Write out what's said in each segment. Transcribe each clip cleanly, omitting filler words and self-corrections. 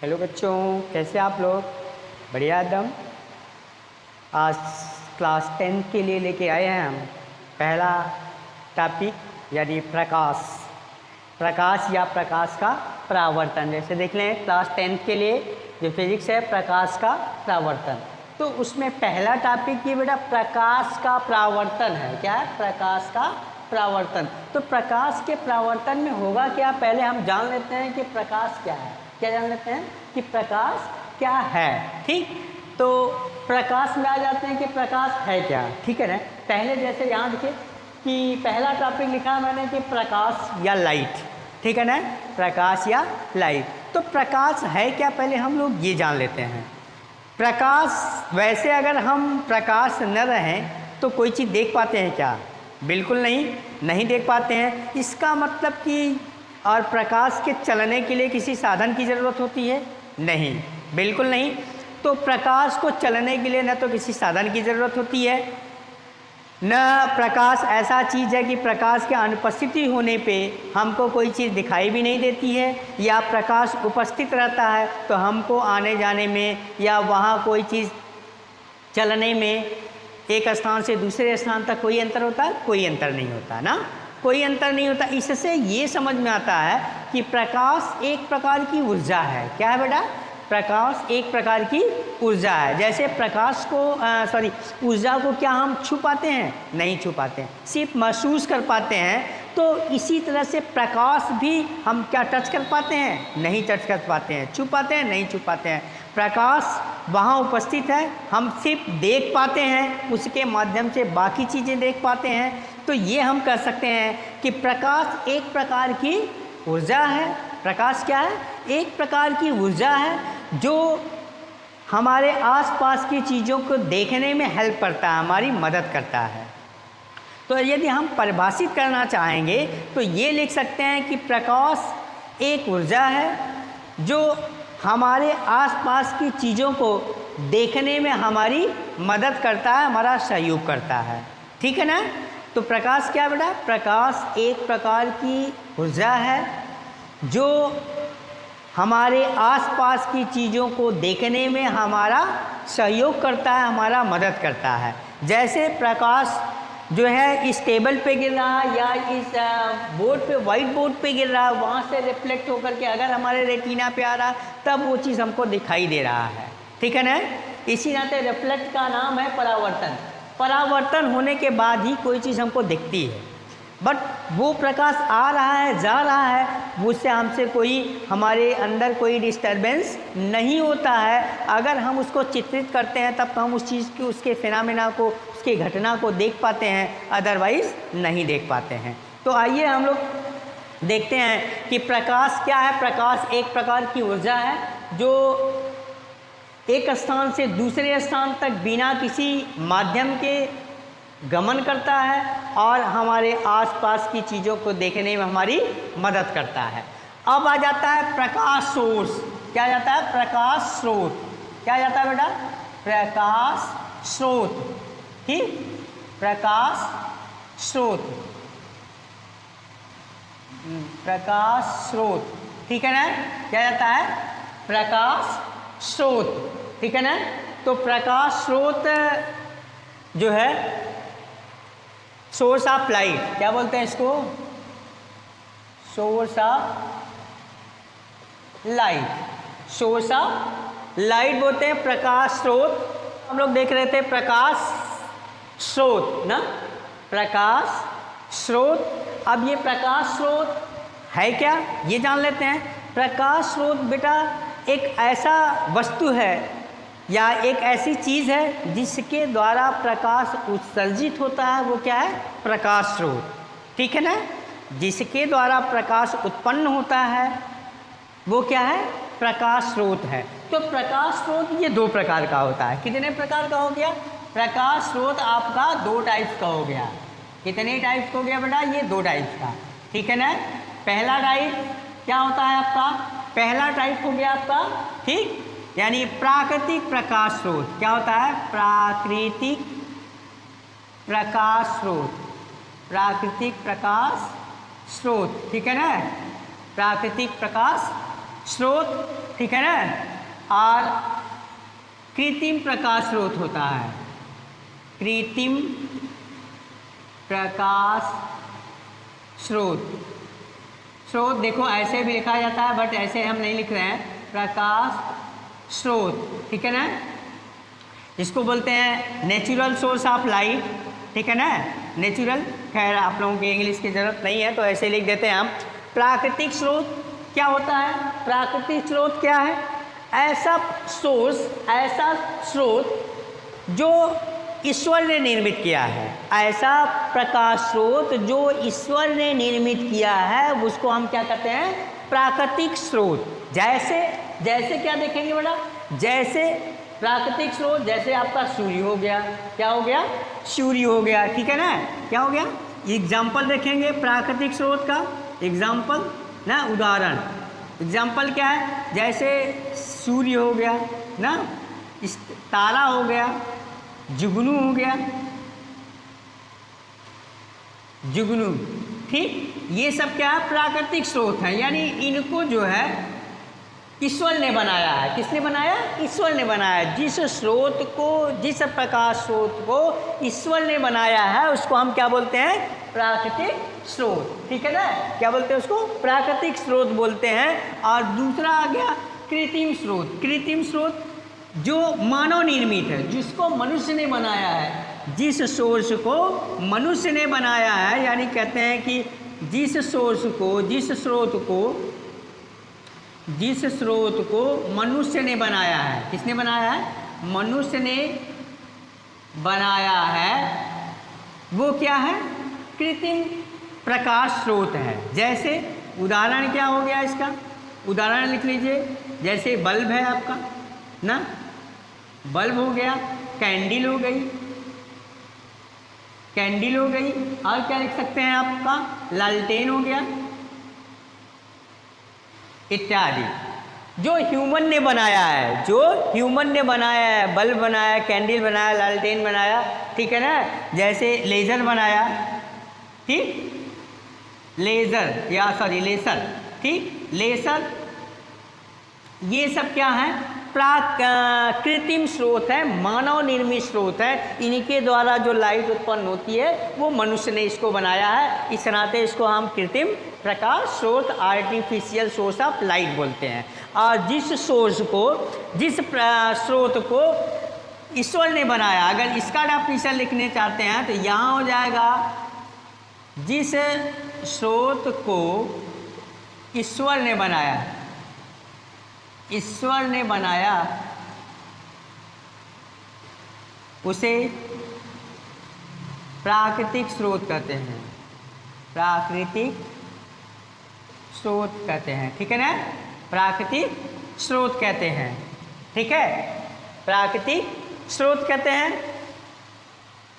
Hello बच्चों, कैसे आप लोग? बढ़िया एकदम। आज क्लास 10 के लिए लेके आए हैं हम पहला टॉपिक यानी प्रकाश। प्रकाश या प्रकाश का परावर्तन। जैसे देख लें क्लास 10 के लिए जो फिजिक्स है प्रकाश का परावर्तन, तो उसमें पहला टॉपिक ये बेटा प्रकाश का परावर्तन है। क्या है? प्रकाश का परावर्तन। तो प्रकाश के परावर्तन में होगा क्या, पहले हम जान लेते हैं कि प्रकाश क्या है। क्या जान लेते हैं कि प्रकाश क्या है। ठीक, तो प्रकाश में आ जाते हैं कि प्रकाश है क्या। ठीक है ना। पहले जैसे यहाँ देखिए कि पहला टॉपिक लिखा मैंने कि प्रकाश या लाइट। ठीक है ना, प्रकाश या लाइट। तो प्रकाश है क्या, पहले हम लोग ये जान लेते हैं। प्रकाश, वैसे अगर हम प्रकाश न रहें तो कोई चीज़ देख पाते हैं क्या? बिल्कुल नहीं देख पाते हैं। इसका मतलब कि और प्रकाश के चलने के लिए किसी साधन की ज़रूरत होती है? नहीं, बिल्कुल नहीं। तो प्रकाश को चलने के लिए न तो किसी साधन की ज़रूरत होती है, न प्रकाश ऐसा चीज़ है कि प्रकाश के अनुपस्थिति होने पे हमको कोई चीज़ दिखाई भी नहीं देती है, या प्रकाश उपस्थित रहता है तो हमको आने जाने में या वहाँ कोई चीज़ चलने में एक स्थान से दूसरे स्थान तक कोई अंतर होता है? कोई अंतर नहीं होता ना, कोई अंतर नहीं होता। इससे ये समझ में आता है कि प्रकाश एक प्रकार की ऊर्जा है। क्या है बेटा? प्रकाश एक प्रकार की ऊर्जा है। जैसे प्रकाश को ऊर्जा को क्या हम छू पाते हैं? नहीं छू पाते हैं, सिर्फ महसूस कर पाते हैं। तो इसी तरह से प्रकाश भी हम क्या टच कर पाते हैं? नहीं टच कर पाते हैं। छू पाते हैं? नहीं छू पाते हैं। प्रकाश वहाँ उपस्थित है, हम सिर्फ देख पाते हैं, उसके माध्यम से बाकी चीज़ें देख पाते हैं। तो ये हम कह सकते हैं कि प्रकाश एक प्रकार की ऊर्जा है। प्रकाश क्या है? एक प्रकार की ऊर्जा है जो हमारे आसपास की चीज़ों को देखने में हेल्प करता है, हमारी मदद करता है। तो यदि हम परिभाषित करना चाहेंगे तो ये लिख सकते हैं कि प्रकाश एक ऊर्जा है जो हमारे आसपास की चीज़ों को देखने में हमारी मदद करता है, हमारा सहयोग करता है। ठीक है ना। तो प्रकाश क्या बेटा? प्रकाश एक प्रकार की ऊर्जा है जो हमारे आसपास की चीज़ों को देखने में हमारा सहयोग करता है, हमारा मदद करता है। जैसे प्रकाश जो है इस टेबल पे गिर रहा है या इस बोर्ड पे, वाइट बोर्ड पे गिर रहा है, वहाँ से रिफ्लेक्ट होकर के अगर हमारे रेटिना पे आ रहा है तब वो चीज़ हमको दिखाई दे रहा है। ठीक है ना। इसी नाते रिफ्लेक्ट का नाम है परावर्तन। परावर्तन होने के बाद ही कोई चीज़ हमको दिखती है, बट वो प्रकाश आ रहा है जा रहा है, उससे हमसे कोई, हमारे अंदर कोई डिस्टर्बेंस नहीं होता है। अगर हम उसको चित्रित करते हैं तब तो हम उस चीज़ की, उसके फिनोमेना को, उसकी घटना को देख पाते हैं, अदरवाइज नहीं देख पाते हैं। तो आइए हम लोग देखते हैं कि प्रकाश क्या है। प्रकाश एक प्रकार की ऊर्जा है जो एक स्थान से दूसरे स्थान तक बिना किसी माध्यम के गमन करता है और हमारे आसपास की चीज़ों को देखने में हमारी मदद करता है। अब आ जाता है प्रकाश सोर्स। क्या आ जाता है? प्रकाश स्रोत। क्या आ जाता है बेटा? प्रकाश स्रोत। ठीक, प्रकाश स्रोत, प्रकाश स्रोत। ठीक है ना। क्या जाता है? प्रकाश स्रोत। ठीक है ना। तो प्रकाश स्रोत जो है सोर्स ऑफ लाइट, क्या बोलते हैं इसको? Source of light. Source of light बोलते हैं प्रकाश स्रोत। हम लोग देख रहे थे प्रकाश स्रोत ना, प्रकाश स्रोत। अब ये प्रकाश स्रोत है क्या, ये जान लेते हैं। प्रकाश स्रोत बेटा एक ऐसा वस्तु है या एक ऐसी चीज़ है जिसके द्वारा प्रकाश उत्सर्जित होता है, वो क्या है? प्रकाश स्रोत। ठीक है ना। जिसके द्वारा प्रकाश उत्पन्न होता है वो क्या है? प्रकाश स्रोत है। तो प्रकाश स्रोत ये दो प्रकार का होता है। कितने प्रकार का हो गया? प्रकाश स्रोत आपका दो टाइप्स का हो गया। कितने टाइप्स का हो गया बेटा? ये दो टाइप्स का। ठीक है ना। पहला टाइप क्या होता है आपका? पहला टाइप हो गया आपका, ठीक, यानी प्राकृतिक प्रकाश स्रोत। क्या होता है? प्राकृतिक प्रकाश स्रोत। प्राकृतिक प्रकाश स्रोत। ठीक है ना। प्राकृतिक प्रकाश स्रोत, ठीक है ना, और कृत्रिम प्रकाश स्रोत होता है, कृत्रिम प्रकाश स्रोत। स्रोत देखो ऐसे भी लिखा जाता है, बट ऐसे हम नहीं लिख रहे हैं, प्रकाश स्रोत, ठीक है ना, इसको बोलते हैं नेचुरल सोर्स ऑफ लाइट, ठीक है ना, नेचुरल। खैर आप लोगों की इंग्लिश की ज़रूरत नहीं है तो ऐसे लिख देते हैं हम। प्राकृतिक स्रोत क्या होता है? प्राकृतिक स्रोत क्या है? ऐसा सोर्स, ऐसा स्रोत जो ईश्वर ने निर्मित किया है, ऐसा प्रकाश स्रोत जो ईश्वर ने निर्मित किया है, उसको हम क्या कहते हैं? प्राकृतिक स्रोत। जैसे जैसे क्या देखेंगे बेटा? जैसे प्राकृतिक स्रोत, जैसे आपका सूर्य हो गया, क्या हो गया? सूर्य हो गया, ठीक है ना, क्या हो गया? एग्जाम्पल देखेंगे प्राकृतिक स्रोत का, एग्जाम्पल ना, उदाहरण। एग्जाम्पल क्या है? जैसे सूर्य हो गया ना, इस तारा हो गया, जुगनू हो गया, जुगनू, ठीक, ये सब क्या है? प्राकृतिक स्रोत है, यानी इनको जो है ईश्वर ने बनाया है। किसने बनाया? ईश्वर ने बनाया। जिस स्रोत को, जिस प्रकाश स्रोत को ईश्वर ने बनाया है उसको हम क्या बोलते हैं? प्राकृतिक स्रोत, ठीक है ना, क्या बोलते हैं उसको? प्राकृतिक स्रोत बोलते हैं। और दूसरा आ गया कृत्रिम स्रोत। कृत्रिम स्रोत जो मानव निर्मित है, जिसको मनुष्य ने बनाया है, जिस सोर्स को मनुष्य ने बनाया है, यानी कहते हैं कि जिस सोर्स को, जिस स्रोत को मनुष्य ने बनाया है। किसने बनाया है? मनुष्य ने बनाया है, वो क्या है? कृत्रिम प्रकाश स्रोत है। जैसे उदाहरण क्या हो गया इसका? उदाहरण लिख लीजिए, जैसे बल्ब है आपका ना, बल्ब हो गया, कैंडल हो गई, कैंडल हो गई, और क्या लिख सकते हैं आपका? लालटेन हो गया, इत्यादि। जो ह्यूमन ने बनाया है, जो ह्यूमन ने बनाया है, बल्ब बनाया, कैंडल बनाया, लालटेन बनाया, ठीक है ना, जैसे लेज़र बनाया, ठीक, लेज़र या सॉरी लेसर, ठीक, लेसर, ये सब क्या है? कृत्रिम स्रोत है, मानव निर्मित स्रोत है। इनके द्वारा जो लाइट उत्पन्न होती है वो मनुष्य ने इसको बनाया है, इस नाते इसको हम कृत्रिम प्रकाश स्रोत, आर्टिफिशियल सोर्स ऑफ लाइट बोलते हैं। और जिस सोर्स को, जिस स्रोत को ईश्वर ने बनाया, अगर इसका डेफिनेशन लिखने चाहते हैं तो यहाँ हो जाएगा, जिस स्रोत को ईश्वर ने बनाया, ईश्वर ने बनाया, उसे प्राकृतिक स्रोत कहते हैं, प्राकृतिक स्रोत कहते हैं, ठीक है ना, प्राकृतिक स्रोत कहते हैं, ठीक है, प्राकृतिक स्रोत कहते हैं।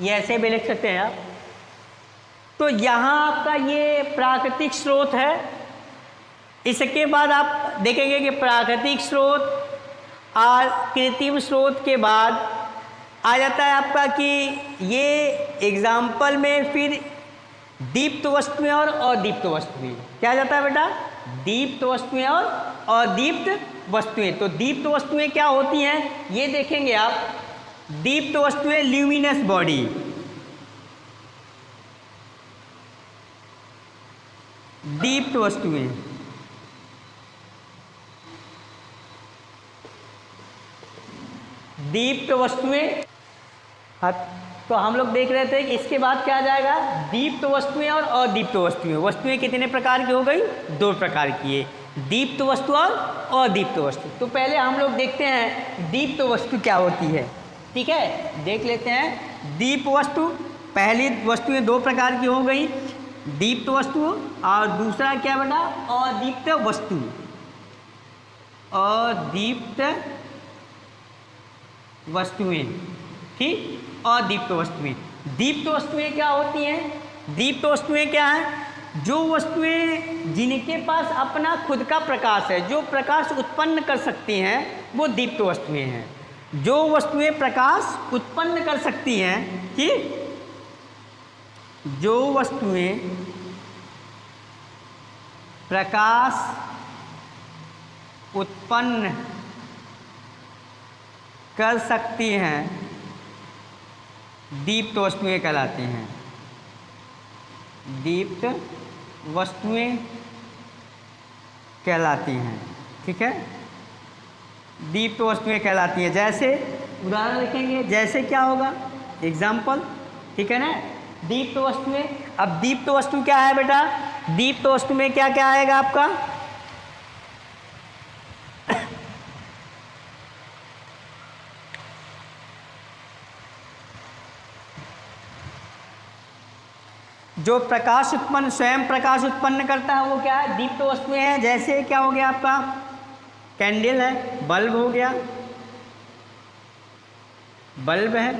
ये ऐसे भी लिख सकते हैं आप। तो यहाँ आपका ये प्राकृतिक स्रोत है। इसके बाद आप देखेंगे कि प्राकृतिक स्रोत और कृत्रिम स्रोत के बाद आ जाता है आपका कि ये एग्जाम्पल में फिर दीप्त वस्तुएं और अदीप्त वस्तुएं। क्या आ जाता है बेटा? दीप्त वस्तुएं और अदीप्त वस्तुएं। तो दीप्त वस्तुएं क्या होती हैं ये देखेंगे आप। दीप्त वस्तुएं ल्यूमिनस बॉडी, दीप्त वस्तुएं, दीप्त वस्तुएं। तो हम लोग देख रहे थे कि इसके बाद क्या आ जाएगा? दीप्त वस्तुएं और अदीप्त वस्तुएं। वस्तुएं कितने प्रकार की हो गई? 2 प्रकार की है, दीप्त वस्तु और अदीप्त वस्तु। तो पहले हम लोग देखते हैं दीप्त वस्तु क्या होती है, ठीक है, देख लेते हैं। दीप्त वस्तु, पहली वस्तुएं 2 प्रकार की हो गई, दीप्त वस्तु, और दूसरा क्या बेटा? अदीप्त वस्तु, अदीप्त वस्तुएं, ठीक, अदीप्त वस्तुएं। दीप्त वस्तुएं क्या होती हैं? दीप्त वस्तुएं क्या हैं? जो वस्तुएं जिनके पास अपना खुद का प्रकाश है, जो प्रकाश उत्पन्न कर सकती हैं, वो दीप्त वस्तुएं हैं। जो वस्तुएं प्रकाश उत्पन्न कर सकती हैं, ठीक, जो वस्तुएं प्रकाश उत्पन्न कर सकती हैं दीप्त वस्तुएं कहलाती हैं। दीप्त वस्तुएं कहलाती हैं, ठीक है, दीप्त वस्तुएं कहलाती हैं। जैसे उदाहरण लिखेंगे, जैसे क्या होगा, एग्जाम्पल, ठीक है ना, दीप्त वस्तुएं। अब दीप्त वस्तु क्या है बेटा, दीप्त वस्तु में क्या क्या आएगा आपका, जो प्रकाश उत्पन्न, स्वयं प्रकाश उत्पन्न करता है वो क्या है, दीप्त वस्तुएं हैं। जैसे क्या हो गया आपका, कैंडल है, बल्ब हो गया, बल्ब है,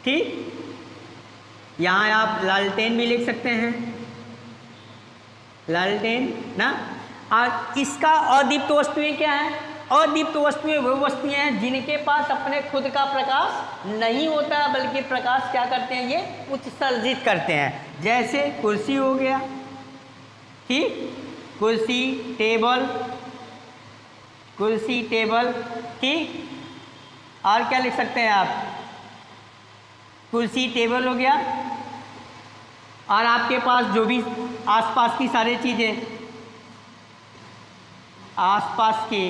ठीक। यहाँ आप लालटेन भी लिख सकते हैं, लालटेन ना। और इसका अदीप्त वस्तुएं क्या है, अदीप्त वस्तुएं वो वस्तुएं हैं जिनके पास अपने खुद का प्रकाश नहीं होता, बल्कि प्रकाश क्या करते हैं, ये उत्सर्जित करते हैं। जैसे कुर्सी हो गया, ठीक, कुर्सी, टेबल, कुर्सी, टेबल, ठीक। और क्या लिख सकते हैं आप, कुर्सी, टेबल हो गया। और आपके पास जो भी आसपास की सारी चीज़ें, आसपास की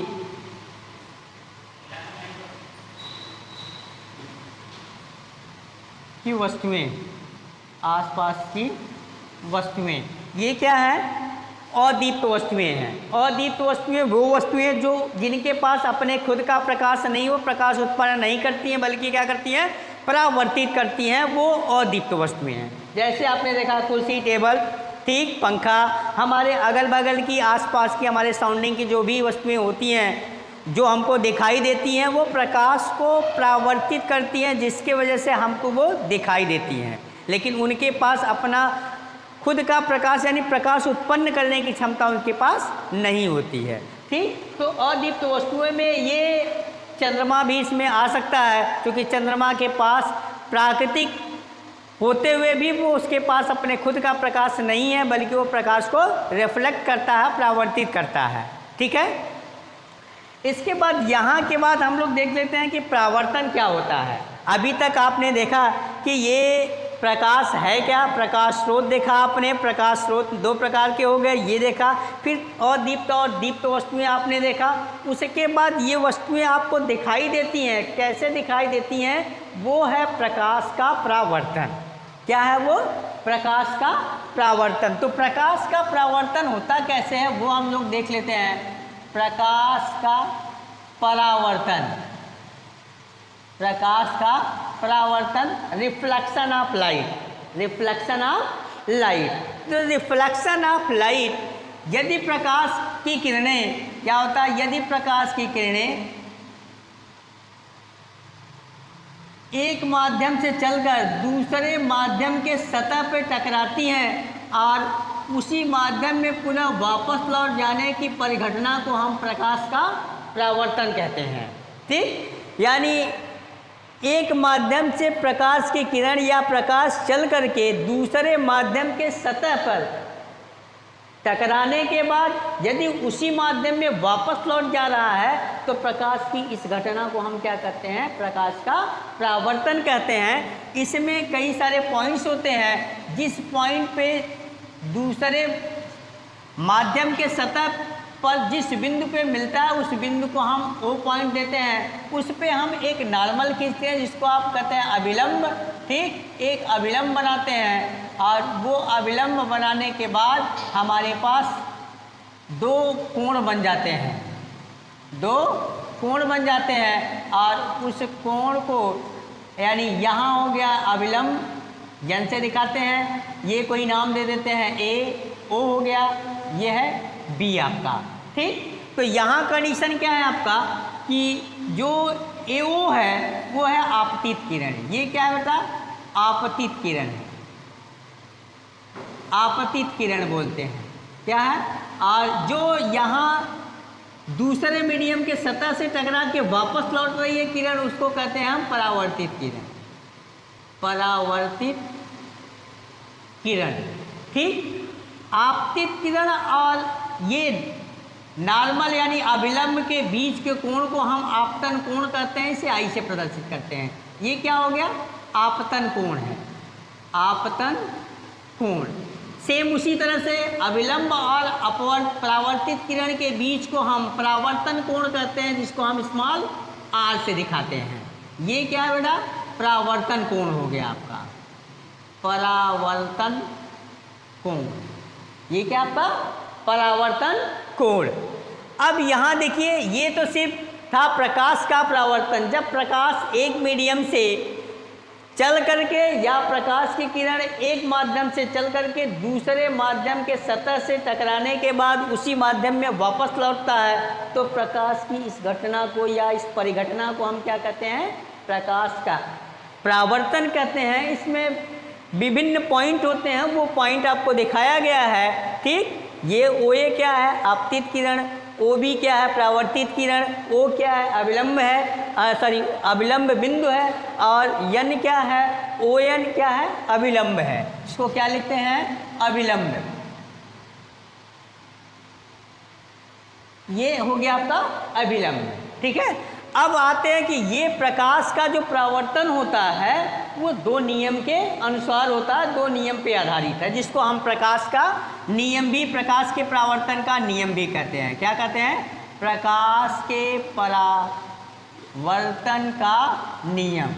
वस्तुएं, आसपास की वस्तुएं, ये क्या है, अदीप्त वस्तुएं हैं। अदीप्त वस्तुएं वो वस्तुएं जो जिनके पास अपने खुद का प्रकाश नहीं, वो प्रकाश उत्पन्न नहीं करती हैं, बल्कि क्या करती हैं, परावर्तित करती हैं, वो अदीप्त वस्तुएं हैं। जैसे आपने देखा कुर्सी, टेबल, ठीक, पंखा, हमारे अगल बगल की, आसपास की, हमारे सराउंडिंग की जो भी वस्तुएं होती हैं जो हमको दिखाई देती हैं, वो प्रकाश को परावर्तित करती हैं, जिसके वजह से हमको वो दिखाई देती हैं। लेकिन उनके पास अपना खुद का प्रकाश यानी प्रकाश उत्पन्न करने की क्षमता उनके पास नहीं होती है, ठीक। तो अदीप्त वस्तुओं में ये चंद्रमा भी इसमें आ सकता है, क्योंकि चंद्रमा के पास प्राकृतिक होते हुए भी वो उसके पास अपने खुद का प्रकाश नहीं है, बल्कि वो प्रकाश को रिफ्लेक्ट करता है, परावर्तित करता है, ठीक है। इसके बाद यहाँ के बाद हम लोग देख लेते हैं कि परावर्तन क्या होता है। अभी तक आपने देखा कि ये प्रकाश है क्या, प्रकाश स्रोत देखा आपने, प्रकाश स्रोत दो प्रकार के हो गए, ये देखा। फिर अदीप्त और दीप्त वस्तुएं आपने देखा। उसके बाद ये वस्तुएं आपको दिखाई देती हैं, कैसे दिखाई देती हैं, वो है प्रकाश का परावर्तन। क्या है वो, प्रकाश का परावर्तन। तो प्रकाश का परावर्तन होता कैसे है वो हम लोग देख लेते हैं। प्रकाश का परावर्तन, प्रकाश का परावर्तन, reflection of light, reflection of light. तो रिफ्लेक्शन ऑफ लाइट, यदि प्रकाश की किरणें, क्या होता है, यदि प्रकाश की किरणें एक माध्यम से चलकर दूसरे माध्यम के सतह पर टकराती हैं और उसी माध्यम में पुनः वापस लौट जाने की परिघटना को हम प्रकाश का परावर्तन कहते हैं, ठीक। यानी एक माध्यम से प्रकाश की किरण या प्रकाश चल करके दूसरे माध्यम के सतह पर टकराने के बाद यदि उसी माध्यम में वापस लौट जा रहा है तो प्रकाश की इस घटना को हम क्या कहते हैं, प्रकाश का परावर्तन कहते हैं। इसमें कई सारे पॉइंट्स होते हैं, जिस पॉइंट पे दूसरे माध्यम के सतह पर जिस बिंदु पे मिलता है उस बिंदु को हम O पॉइंट देते हैं। उस पे हम एक नॉर्मल खींचते हैं जिसको आप कहते हैं अभिलंब, ठीक। एक अभिलंब बनाते हैं और वो अभिलंब बनाने के बाद हमारे पास दो कोण बन जाते हैं, दो कोण बन जाते हैं और उस कोण को यानी यहाँ हो गया अभिलंब, जन से दिखाते हैं, ये कोई नाम दे देते हैं A, O हो गया, ये है B आपका, ठीक। तो यहाँ कंडीशन क्या है आपका कि जो AO है वो है आपतित किरण। ये क्या है बेटा, आपतित किरण है, आपतित किरण बोलते हैं, क्या है। और जो यहाँ दूसरे मीडियम के सतह से टकरा के वापस लौट रही है किरण, उसको कहते हैं हम परावर्तित किरण, परावर्तित किरण, ठीक। आपतित किरण और ये नॉर्मल यानी अभिलंब के बीच के कोण को हम आपतन कोण कहते हैं, इसे आई से प्रदर्शित करते हैं। ये क्या हो गया? आपतन कोण है, आपतन कोण। सेम उसी तरह से अभिलंब और परावर्तित किरण के बीच को हम परावर्तन कोण कहते हैं, जिसको हम स्मॉल आर से दिखाते हैं। ये क्या है बेटा? परावर्तन कोण हो गया आपका, परावर्तन कोण। ये क्या आपका? परावर्तन कोण। अब यहाँ देखिए, ये तो सिर्फ था प्रकाश का परावर्तन। जब प्रकाश एक मीडियम से चल करके या प्रकाश की किरण एक माध्यम से चल करके दूसरे माध्यम के सतह से टकराने के बाद उसी माध्यम में वापस लौटता है, तो प्रकाश की इस घटना को या इस परिघटना को हम क्या कहते हैं? प्रकाश का परावर्तन कहते हैं। इसमें विभिन्न पॉइंट होते हैं, वो पॉइंट आपको दिखाया गया है। ठीक, ये ओ ए क्या है? आपतित किरण। ओ बी क्या है? परावर्तित किरण। ओ क्या है? अविलंब है, अविलंब बिंदु है। और यन क्या है? ओ एन क्या है? अविलंब है। इसको क्या लिखते हैं? अविलंब। ये हो गया आपका अविलंब। ठीक है, अब आते हैं कि ये प्रकाश का जो परावर्तन होता है वो दो नियम के अनुसार होता है, दो नियम पे आधारित है, जिसको हम प्रकाश का नियम भी, प्रकाश के परावर्तन का नियम भी कहते हैं। क्या कहते हैं? प्रकाश के परावर्तन का नियम।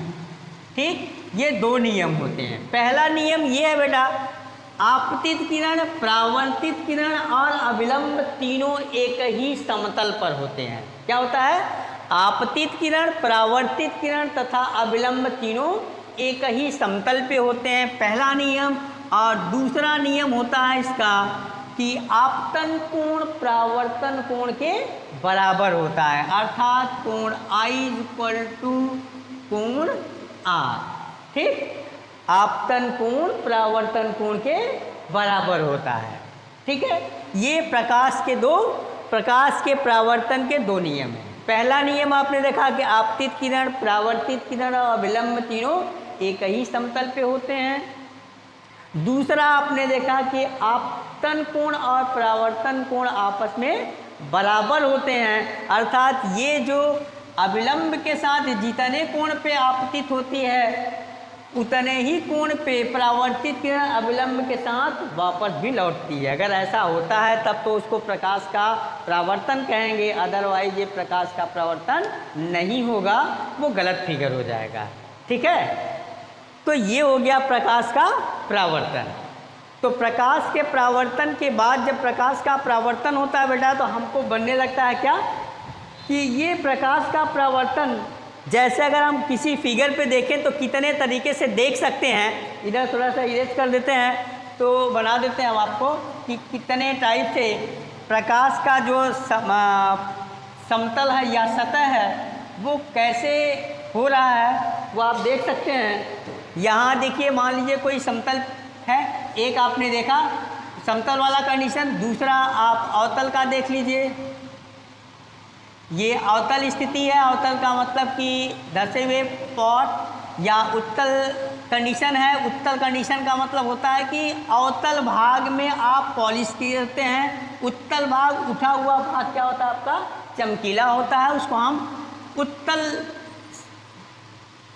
ठीक, ये दो नियम होते हैं। पहला नियम ये है बेटा, आपतित किरण, परावर्तित किरण और अविलंब तीनों एक ही समतल पर होते हैं। क्या होता है? आपतित किरण, परावर्तित किरण तथा अविलंब तीनों एक ही समतल पे होते हैं, पहला नियम। और दूसरा नियम होता है इसका कि आपतन कोण परावर्तन कोण के बराबर होता है, अर्थात कोण I = कोण R। ठीक, आपतन कोण परावर्तन कोण के बराबर होता है। ठीक है, ये प्रकाश के परावर्तन के दो नियम हैं। पहला नियम आपने देखा कि आपतित किरण, परावर्तित किरण और अविलंब तीनों एक ही समतल पे होते हैं। दूसरा आपने देखा कि आपतन कोण और परावर्तन कोण आपस में बराबर होते हैं, अर्थात ये जो अविलंब के साथ जितने कोण पे आपतित होती है उतने ही कोण पे परावर्तित किरण अविलंब के साथ वापस भी लौटती है। अगर ऐसा होता है तब तो उसको प्रकाश का परावर्तन कहेंगे, अदरवाइज ये प्रकाश का परावर्तन नहीं होगा, वो गलत फिगर हो जाएगा। ठीक है, तो ये हो गया प्रकाश का परावर्तन। तो प्रकाश के परावर्तन के बाद जब प्रकाश का परावर्तन होता है बेटा, तो हमको बनने लगता है क्या कि ये प्रकाश का परावर्तन, जैसे अगर हम किसी फिगर पे देखें तो कितने तरीके से देख सकते हैं। इधर थोड़ा सा इरेज कर देते हैं तो बना देते हैं हम आपको कि कितने टाइप से प्रकाश का जो समतल है या सतह है वो कैसे हो रहा है, वो आप देख सकते हैं। यहाँ देखिए, मान लीजिए कोई समतल है, एक आपने देखा समतल वाला कंडीशन, दूसरा आप अवतल का देख लीजिए। ये अवतल स्थिति है। अवतल का मतलब कि धसे हुए पॉट या उत्तल कंडीशन है। उत्तल कंडीशन का मतलब होता है कि अवतल भाग में आप पॉलिश करते हैं, उत्तल भाग, उठा हुआ भाग क्या होता है आपका? चमकीला होता है। उसको हम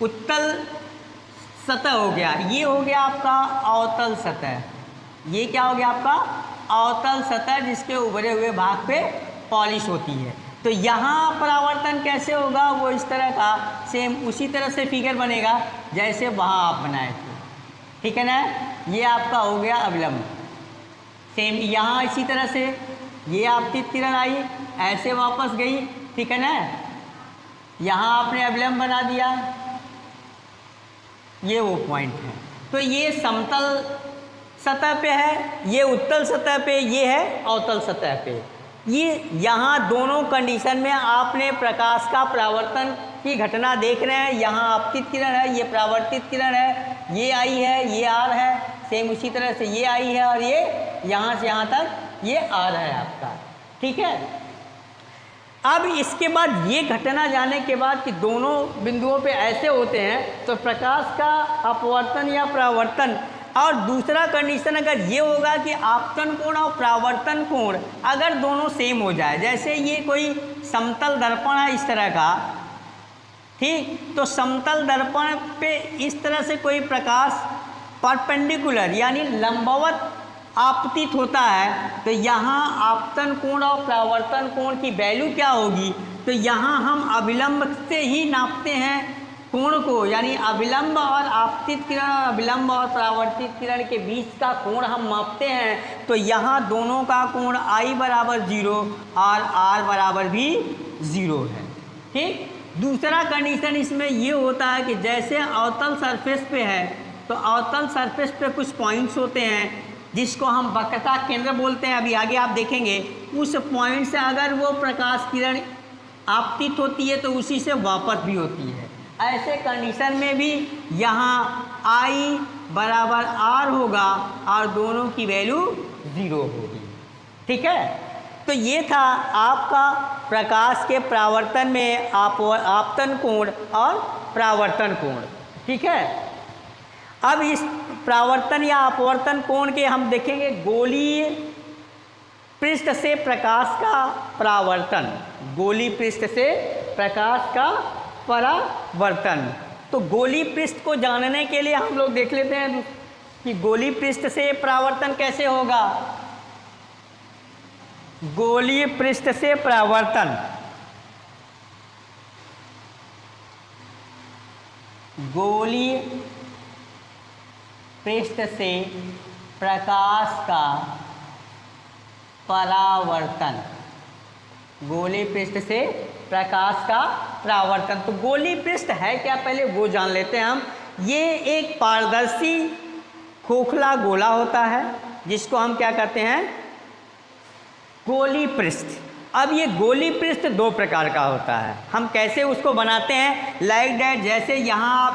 उत्तल सतह हो गया। ये हो गया आपका अवतल सतह। ये क्या हो गया आपका? अवतल सतह, जिसके उभरे हुए भाग पे पॉलिश होती है। तो यहाँ परावर्तन कैसे होगा? वो इस तरह का सेम उसी तरह से फिगर बनेगा जैसे वहाँ आप बनाए थे। ठीक है ना? ये आपका हो गया अविलंब। सेम यहाँ इसी तरह से ये आपतित किरण आई, ऐसे वापस गई। ठीक है ना? यहाँ आपने अविलंब बना दिया, ये वो पॉइंट है। तो ये समतल सतह पे है, ये उत्तल सतह पे, ये है अवतल सतह पे। ये यहाँ दोनों कंडीशन में आपने प्रकाश का परावर्तन की घटना देख रहे हैं। यहाँ आपतित किरण है, ये परावर्तित किरण है, ये आई है, ये आर है। सेम उसी तरह से ये आई है और ये यहाँ से यहाँ तक ये आर है आपका। ठीक है, अब इसके बाद ये घटना जाने के बाद कि दोनों बिंदुओं पे ऐसे होते हैं, तो प्रकाश का अपवर्तन या परावर्तन और दूसरा कंडीशन अगर ये होगा कि आपतन कोण और परावर्तन कोण अगर दोनों सेम हो जाए, जैसे ये कोई समतल दर्पण है इस तरह का, ठीक, तो समतल दर्पण पे इस तरह से कोई प्रकाश परपेंडिकुलर यानी लंबवत आपतित होता है, तो यहाँ आपतन कोण और परावर्तन कोण की वैल्यू क्या होगी, तो यहाँ हम अभिलंब से ही नापते हैं कोण को, यानी अभिलंब और आपतित किरण, अभिलंब और परावर्तित किरण के बीच का कोण हम मापते हैं, तो यहाँ दोनों का कोण I बराबर 0 और R बराबर भी 0 है। ठीक, दूसरा कंडीशन इसमें ये होता है कि जैसे अवतल सरफेस पे है, तो अवतल सरफेस पे कुछ पॉइंट्स होते हैं जिसको हम वक्रता केंद्र बोलते हैं, अभी आगे आप देखेंगे। उस पॉइंट से अगर वो प्रकाश किरण आपतित होती है तो उसी से वापस भी होती है। ऐसे कंडीशन में भी यहाँ I बराबर R होगा और दोनों की वैल्यू 0 होगी। ठीक है, तो ये था आपका प्रकाश के परावर्तन में आपतन कोण और परावर्तन कोण। ठीक है, अब इस परावर्तन या अपवर्तन कोण के हम देखेंगे गोलीय पृष्ठ से प्रकाश का परावर्तन, गोलीय पृष्ठ से प्रकाश का परावर्तन। तो गोलीय पृष्ठ को जानने के लिए हम लोग देख लेते हैं कि गोलीय पृष्ठ से परावर्तन कैसे होगा। गोलीय पृष्ठ से परावर्तन, गोलीय पृष्ठ से प्रकाश का परावर्तन, गोलीय पृष्ठ से प्रकाश का परावर्तन। तो गोलीय पृष्ठ है क्या, पहले वो जान लेते हैं हम। ये एक पारदर्शी खोखला गोला होता है जिसको हम क्या कहते हैं, गोलीय पृष्ठ। अब ये गोलीय पृष्ठ दो प्रकार का होता है, हम कैसे उसको बनाते हैं, लाइक दैट, जैसे यहाँ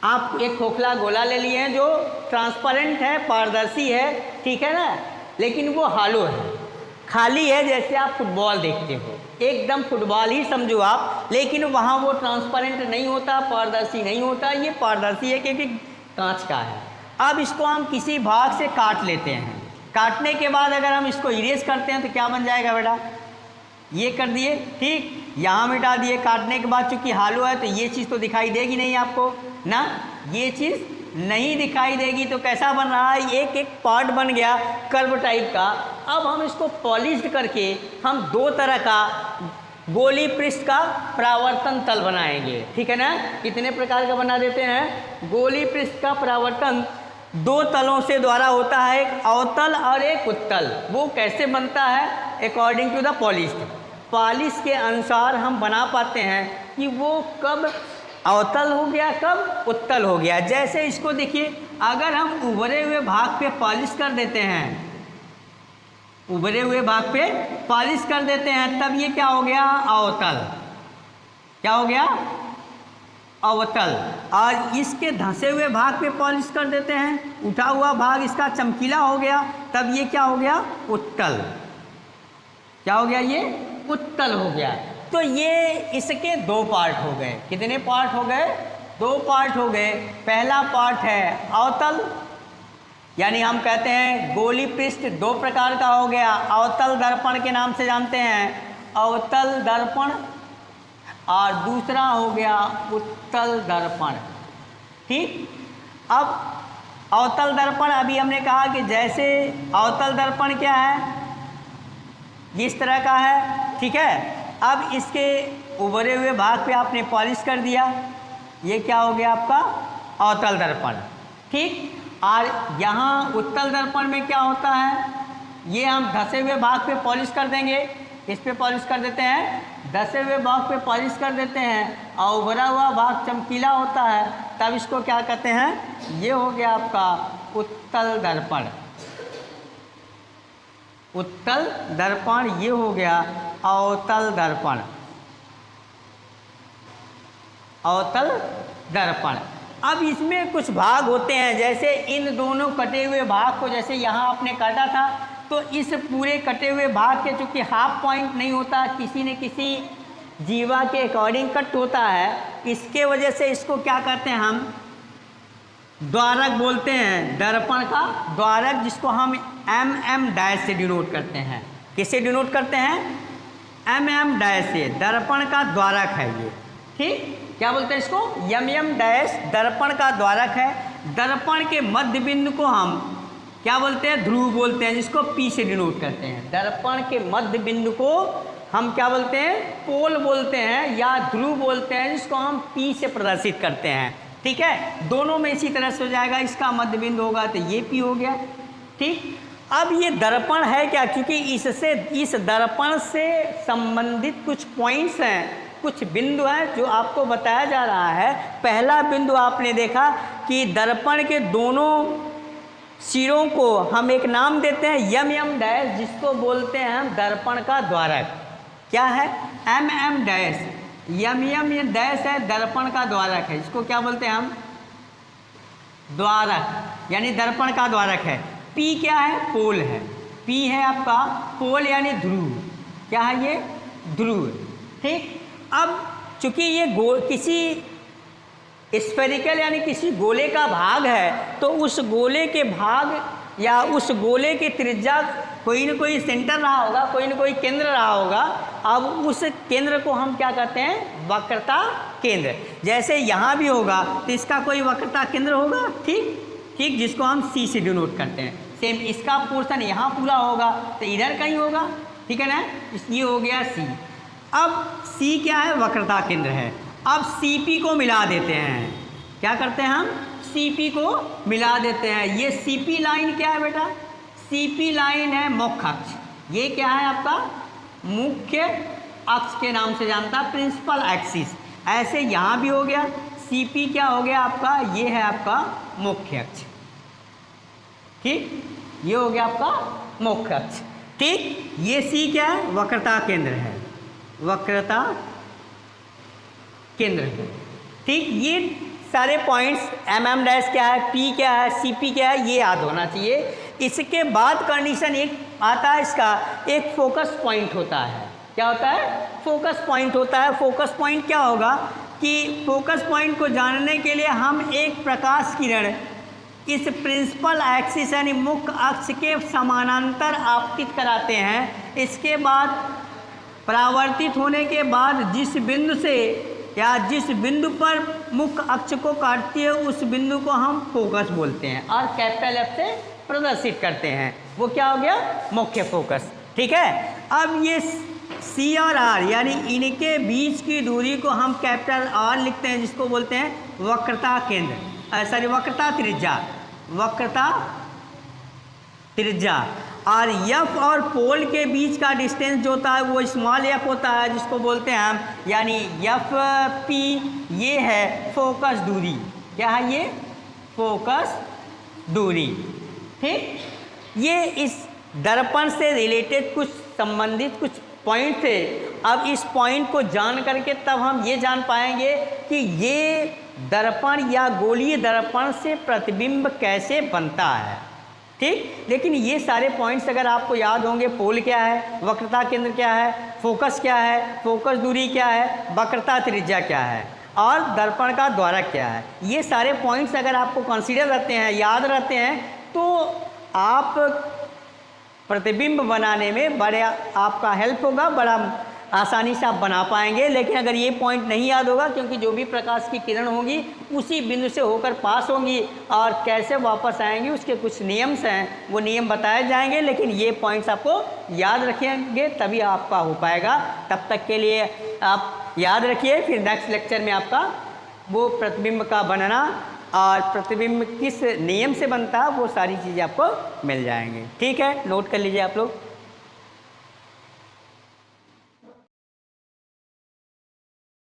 आप एक खोखला गोला ले लिए हैं जो ट्रांसपेरेंट है, पारदर्शी है, ठीक है ना, लेकिन वो हालो है, खाली है, जैसे आप फुटबॉल देखते हो, एकदम फुटबॉल ही समझो आप, लेकिन वहाँ वो ट्रांसपेरेंट नहीं होता, पारदर्शी नहीं होता, ये पारदर्शी है क्योंकि कांच का है। अब इसको हम किसी भाग से काट लेते हैं, काटने के बाद अगर हम इसको इरेज करते हैं तो क्या बन जाएगा बेटा, ये कर दिए, ठीक, यहाँ मिटा दिए। काटने के बाद चूंकि हालो है तो ये चीज़ तो दिखाई देगी नहीं आपको ना, ये चीज़ नहीं दिखाई देगी, तो कैसा बन रहा है, एक एक पार्ट बन गया कर्व टाइप का। अब हम इसको पॉलिश्ड करके हम दो तरह का गोलीय पृष्ठ का परावर्तन तल बनाएंगे। ठीक है ना, कितने प्रकार का बना देते हैं, गोलीय पृष्ठ का परावर्तन दो तलों से द्वारा होता है, एक अवतल और एक उत्तल। वो कैसे बनता है, according to the polished, polish के अनुसार हम बना पाते हैं कि वो कब अवतल हो गया कब उत्तल हो गया। जैसे इसको देखिए, अगर हम उभरे हुए भाग पे पॉलिश कर देते हैं, उभरे हुए भाग पे पॉलिश कर देते हैं, तब ये क्या हो गया, अवतल, क्या हो गया, अवतल। और इसके धंसे हुए भाग पे पॉलिश कर देते हैं, उठा हुआ भाग इसका चमकीला हो गया, तब ये क्या हो गया, उत्तल, क्या हो गया, ये उत्तल हो गया। तो ये इसके दो पार्ट हो गए, कितने पार्ट हो गए, दो पार्ट हो गए। पहला पार्ट है अवतल, यानी हम कहते हैं गोलीय पृष्ठ दो प्रकार का हो गया, अवतल दर्पण के नाम से जानते हैं, अवतल दर्पण, और दूसरा हो गया उत्तल दर्पण। ठीक, अब अवतल दर्पण, अभी हमने कहा कि जैसे अवतल दर्पण क्या है, इस तरह का है, ठीक है। अब इसके उभरे हुए भाग पे आपने पॉलिश कर दिया, ये क्या हो गया आपका, अवतल दर्पण। ठीक, और यहाँ उत्तल दर्पण में क्या होता है, ये हम धसे हुए भाग पे पॉलिश कर देंगे, इस पे पॉलिश कर देते हैं, धसे हुए भाग पे पॉलिश कर देते हैं, और उभरा हुआ भाग चमकीला होता है, तब इसको क्या कहते हैं, ये हो गया आपका उत्तल दर्पण। उत्तल दर्पण, ये हो गया अवतल दर्पण, अवतल दर्पण। अब इसमें कुछ भाग होते हैं, जैसे इन दोनों कटे हुए भाग को, जैसे यहाँ आपने काटा था, तो इस पूरे कटे हुए भाग के चूँकि हाफ पॉइंट नहीं होता, किसी न किसी जीवा के अकॉर्डिंग कट होता है, इसके वजह से इसको क्या कहते हैं हम, द्वारक बोलते हैं, दर्पण का द्वारक, जिसको हम mm डैश से डिनोट करते हैं। किससे डिनोट करते हैं? mm डैश से। दर्पण का द्वारक है ये, ठीक। क्या बोलते हैं इसको? mm डैश दर्पण का द्वारक है। दर्पण के मध्य बिंदु को हम क्या बोलते हैं? ध्रुव बोलते हैं, जिसको P से डिनोट करते हैं। दर्पण के मध्य बिंदु को हम क्या बोलते हैं? पोल बोलते हैं या ध्रुव बोलते हैं, जिसको हम P से प्रदर्शित करते हैं, ठीक है। दोनों में इसी तरह से हो जाएगा। इसका मध्य बिंदु होगा तो ये P हो गया, ठीक। अब ये दर्पण है क्या? क्योंकि इससे, इस दर्पण से संबंधित कुछ पॉइंट्स हैं, कुछ बिंदु हैं जो आपको बताया जा रहा है। पहला बिंदु आपने देखा कि दर्पण के दोनों सिरों को हम एक नाम देते हैं mm डैश, जिसको बोलते हैं हम दर्पण का द्वारक। क्या है? mm डैश, mm ये डैश है, दर्पण का द्वारक है। इसको क्या बोलते हैं हम? द्वारक, यानी दर्पण का द्वारक है। P क्या है? पोल है। P है आपका पोल यानी ध्रुव। क्या है ये? ध्रुव, ठीक। अब चूंकि ये किसी स्फेरिकल यानी किसी गोले का भाग है, तो उस गोले के भाग या उस गोले की त्रिज्या कोई न कोई सेंटर रहा होगा, कोई न कोई केंद्र रहा होगा। अब उस केंद्र को हम क्या कहते हैं? वक्रता केंद्र। जैसे यहाँ भी होगा तो इसका कोई वक्रता केंद्र होगा, ठीक, जिसको हम C से डिनोट करते हैं। सेम इसका पोर्शन यहाँ पूरा होगा तो इधर कहीं होगा, ठीक है ना। ये हो गया C। अब C क्या है? वक्रता केंद्र है। अब CP को मिला देते हैं। क्या करते हैं हम? CP को मिला देते हैं। ये CP लाइन क्या है बेटा? CP लाइन है मुख्य अक्ष। ये क्या है आपका? मुख्य अक्ष के नाम से जानता है, प्रिंसिपल एक्सिस। ऐसे यहाँ भी हो गया। CP क्या हो गया आपका? ये है आपका मुख्य अक्ष, ठीक। ये हो गया आपका मुख्य अक्ष, ठीक। ये C क्या है? वक्रता केंद्र है, वक्रता केंद्र है, ठीक। ये सारे पॉइंट्स mm डैश क्या है, P क्या है, CP क्या है, ये याद होना चाहिए। इसके बाद कंडीशन एक आता है, इसका एक फोकस पॉइंट होता है। क्या होता है? फोकस पॉइंट होता है। फोकस पॉइंट क्या होगा कि फोकस पॉइंट को जानने के लिए हम एक प्रकाश किरण इस प्रिंसिपल एक्सिस यानी मुख्य अक्ष के समानांतर आपतित कराते हैं। इसके बाद परावर्तित होने के बाद जिस बिंदु से या जिस बिंदु पर मुख्य अक्ष को काटती है, उस बिंदु को हम फोकस बोलते हैं और कैपिटल F से प्रदर्शित करते हैं। वो क्या हो गया? मुख्य फोकस, ठीक है। अब ये C और R यानी इनके बीच की दूरी को हम कैपिटल R लिखते हैं, जिसको बोलते हैं वक्रता केंद्र, सॉरी वक्रता त्रिज्या, वक्रता त्रिज्या। और F और पोल के बीच का डिस्टेंस जो होता है वो स्मॉल f होता है, जिसको बोलते हैं हम, यानी FP ये है फोकस दूरी। क्या है ये? फोकस दूरी, ठीक। ये इस दर्पण से रिलेटेड कुछ संबंधित कुछ पॉइंट थे। अब इस पॉइंट को जान करके तब हम ये जान पाएंगे कि ये दर्पण या गोलीय दर्पण से प्रतिबिंब कैसे बनता है, ठीक। लेकिन ये सारे पॉइंट्स अगर आपको याद होंगे, पोल क्या है, वक्रता केंद्र क्या है, फोकस क्या है, फोकस दूरी क्या है, वक्रता त्रिज्या क्या है और दर्पण का द्वारक क्या है, ये सारे पॉइंट्स अगर आपको कंसीडर रहते हैं, याद रहते हैं, तो आप प्रतिबिंब बनाने में बड़े आपका हेल्प होगा, बड़ा आसानी से आप बना पाएंगे। लेकिन अगर ये पॉइंट नहीं याद होगा, क्योंकि जो भी प्रकाश की किरण होगी उसी बिंदु से होकर पास होंगी और कैसे वापस आएंगी उसके कुछ नियम्स हैं, वो नियम बताए जाएंगे। लेकिन ये पॉइंट्स आपको याद रखेंगे तभी आपका हो पाएगा। तब तक के लिए आप याद रखिए, फिर नेक्स्ट लेक्चर में आपका वो प्रतिबिंब का बनना और प्रतिबिंब किस नियम से बनता है वो सारी चीज़ें आपको मिल जाएंगी। ठीक है, नोट कर लीजिए आप लोग।